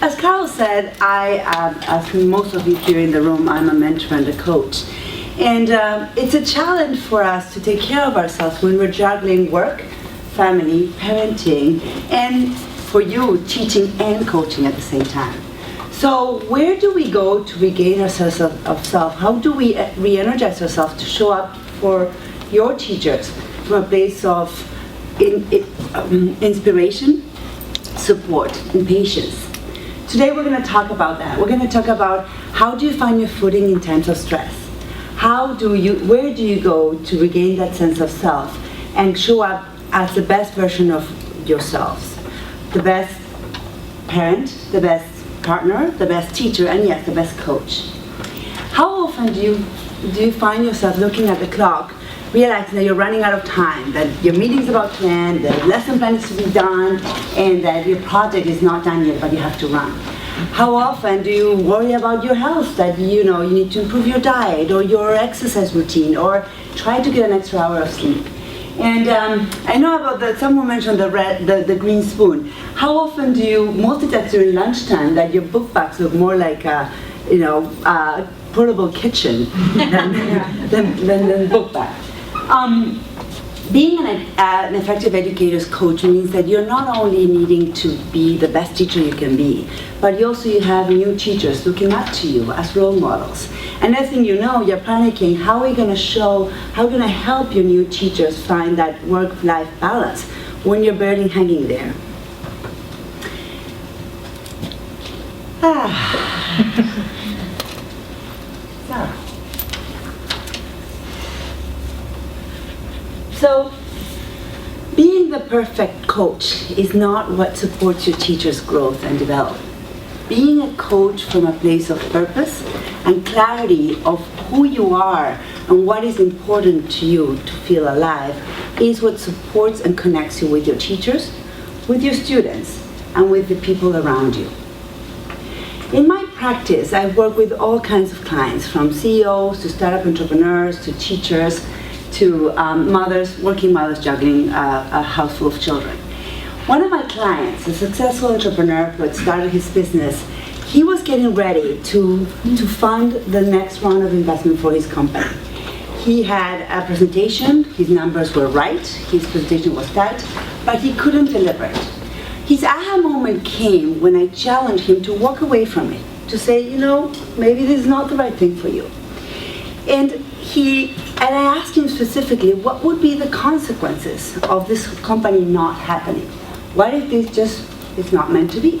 As Carol said, as most of you here in the room, I'm a mentor and a coach. And it's a challenge for us to take care of ourselves when we're juggling work, family, parenting, and for you, teaching and coaching at the same time. So where do we go to regain our sense of self? How do we re-energize ourselves to show up for your teachers from a place of inspiration, support, and patience? Today we're going to talk about that. We're going to talk about how do you find your footing in times of stress? Where do you go to regain that sense of self and show up as the best version of yourselves? The best parent, the best partner, the best teacher, and yes, the best coach. How often do you find yourself looking at the clock, realizing that you're running out of time, that your meeting's about to end, that lesson plan is to be done, and that your project is not done yet, but you have to run? How often do you worry about your health, that you need to improve your diet or your exercise routine or try to get an extra hour of sleep? And I know about that. Someone mentioned the green spoon. How often do you multitask during lunchtime that your book bags look more like a portable kitchen than book bag? Being an effective educator's coach means that you're not only needing to be the best teacher you can be, but you have new teachers looking up to you as role models. And next thing you know, you're panicking, how are we going to help your new teachers find that work-life balance when you're barely hanging there? So, being the perfect coach is not what supports your teacher's growth and development. Being a coach from a place of purpose and clarity of who you are and what is important to you to feel alive is what supports and connects you with your teachers, with your students, and with the people around you. In my practice, I work with all kinds of clients, from CEOs to startup entrepreneurs to teachers, to working mothers juggling a house full of children. One of my clients, a successful entrepreneur who had started his business, he was getting ready to fund the next round of investment for his company. He had a presentation, his numbers were right, his presentation was tight, but he couldn't deliver it. His aha moment came when I challenged him to walk away from it, to say, maybe this is not the right thing for you. And I asked him specifically, what would be the consequences of this company not happening? What if this just is not meant to be?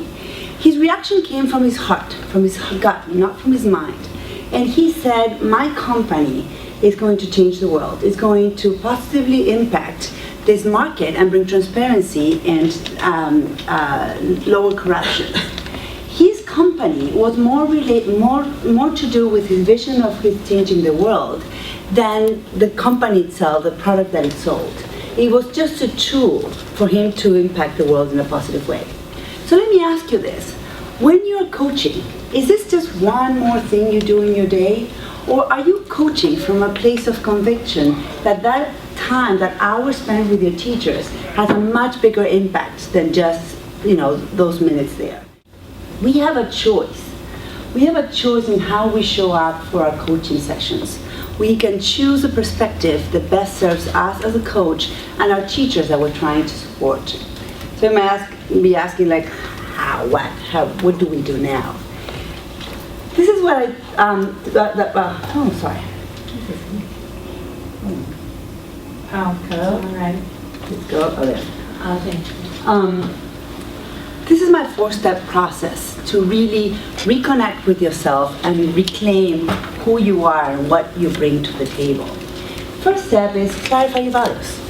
His reaction came from his heart, from his gut, not from his mind. And he said, my company is going to change the world. It's going to positively impact this market and bring transparency and lower corruption. His company was more to do with his vision of his changing the world than the company itself, the product that it sold. It was just a tool for him to impact the world in a positive way. So let me ask you this. When you're coaching, is this just one more thing you do in your day? Or are you coaching from a place of conviction that time, that hour spent with your teachers has a much bigger impact than just, those minutes there? We have a choice. We have a choice in how we show up for our coaching sessions. We can choose a perspective that best serves us as a coach and our teachers that we're trying to support. So you might be asking, what do we do now? This is what All right. Let's go. Oh, there. Thank you. This is my 4-step process to really reconnect with yourself and reclaim who you are and what you bring to the table. First step is clarify your values.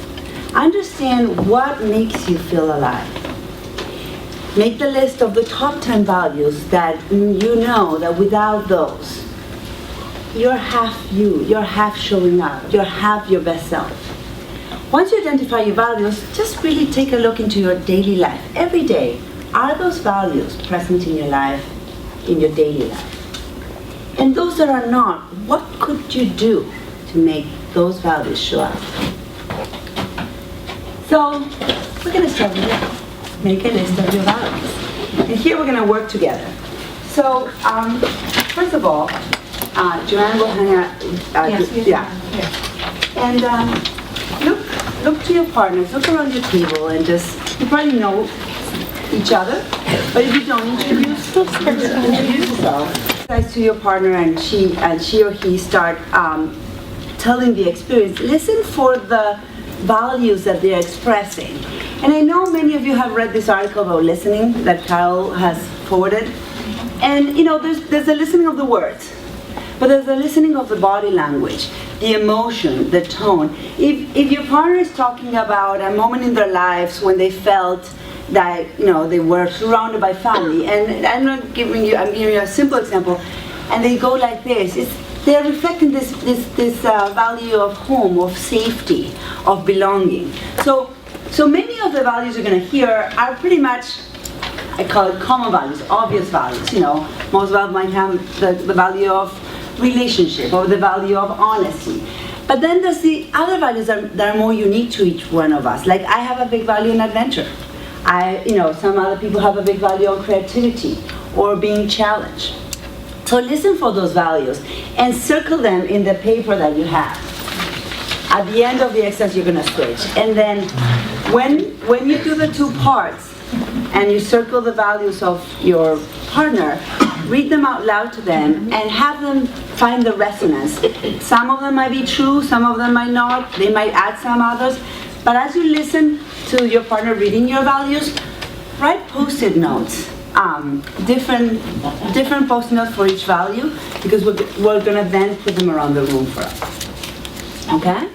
Understand what makes you feel alive. Make the list of the top 10 values that you know that without those, you're half you, you're half showing up, you're half your best self. Once you identify your values, just really take a look into your daily life. Every day, are those values present in your life, in your daily life? And those that are not, what could you do to make those values show up? So, we're going to start with make a list of your values. And here we're going to work together. So, first of all, Joanne will hang out. And look to your partners, look around your table, and you probably know each other, but if you don't, introduce yourself. Guys, to your partner, and she or he start telling the experience. Listen for the values that they're expressing. And I know many of you have read this article about listening that Carol has forwarded. And there's a listening of the words, but there's a listening of the body language, the emotion, the tone. If your partner is talking about a moment in their lives when they felt that they were surrounded by family, and I'm giving you a simple example, and they go like this, they're reflecting this value of home, of safety, of belonging. So many of the values you're going to hear are pretty much, I call it common values, obvious values. Most of us might have the value of relationship or the value of honesty. But then there's the other values that are more unique to each one of us. Like I have a big value in adventure. Some other people have a big value on creativity or being challenged. So listen for those values and circle them in the paper that you have. At the end of the exercise, you're going to switch. And then when you do the two parts and you circle the values of your partner, read them out loud to them and have them find the resonance. Some of them might be true, some of them might not. They might add some others. But as you listen to your partner reading your values, write post-it notes. Different post-it notes for each value, because we're going to then put them around the room for us. Okay?